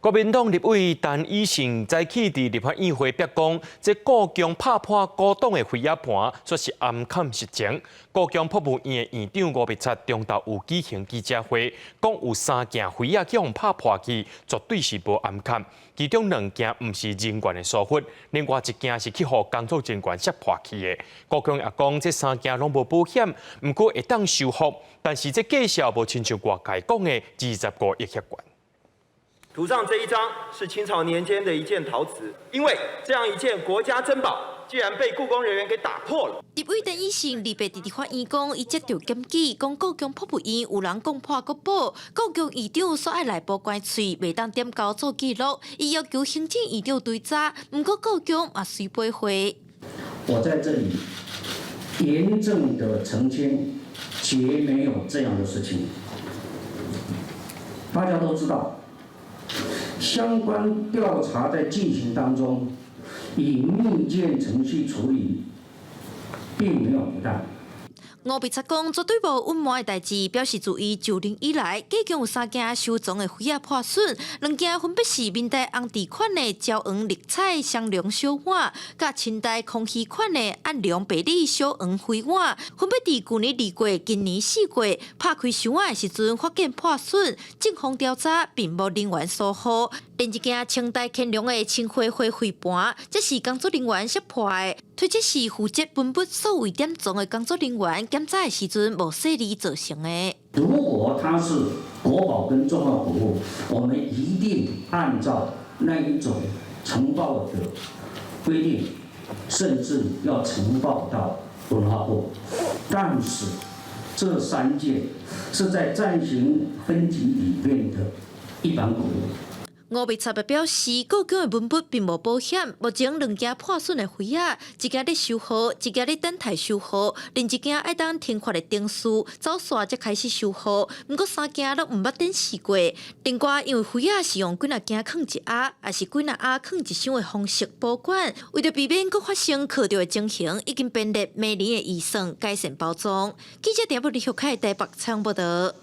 国民党立委陈以信早起伫立法院会表讲，这故宫拍破高档的飞鸭盘，说是暗砍实情。故宫博物院的院长吴必察中昼有举行记者会，讲有3件飞鸭去互拍破去，绝对是无暗砍。其中2件毋是人员的疏忽，另外1件是去互工作人员摔破去的。故宫也讲，这3件拢无保险，毋过会当修复，但是这价钱无亲像外界讲的25亿遐悬。图上这一张是清朝年间的一件陶瓷，因为这样一件国家珍宝，竟然被故宫人员给打破了。立委陈以信立法院讲，伊接到检举，讲故宫博物院有人讲破国宝，故宫院长所爱来保关喙，袂当点交做记录，伊要求行政院长追查，不过故宫也随背回。我在这里严正的澄清，绝没有这样的事情。大家都知道。相关调查在进行当中，以密件程序处理，并没有不当。吴必察讲，绝对无隐瞒的代志，表示自伊就任以来，计共有3件收藏的飞鸭破损，2件分别是明代红地款的焦黄绿彩双龙小碗，甲清代康熙款的暗亮白里小黄飞碗，分别伫去年2月、今年4月拍开箱仔的时阵发现破损，警方调查并无人员疏忽。另一件清代乾隆的青花花飞盘，这是工作人员摔破的，推测是负责分布所谓点钟的工作人员检查的时阵无细力造成的。如果它是国宝跟重要古物，我们一定按照那一种呈报的规定，甚至要呈报到文化部。但是这3件是在暂行分级里面的一般古物。吴必察表示，故宫的文物并无保险，目前2件破损的飞鸭，一件咧修好，一件咧等待修好，另一件爱当停发的定数走线才开始修好。不过3件都毋捌展示过。另外，因为飞鸭是用几若件放一鸭，也是几若鸭放一箱的方式保管，为着避免佫发生磕着的情形，已经编列每年的预算改善包装。记者电报李玉凯台北采访报道。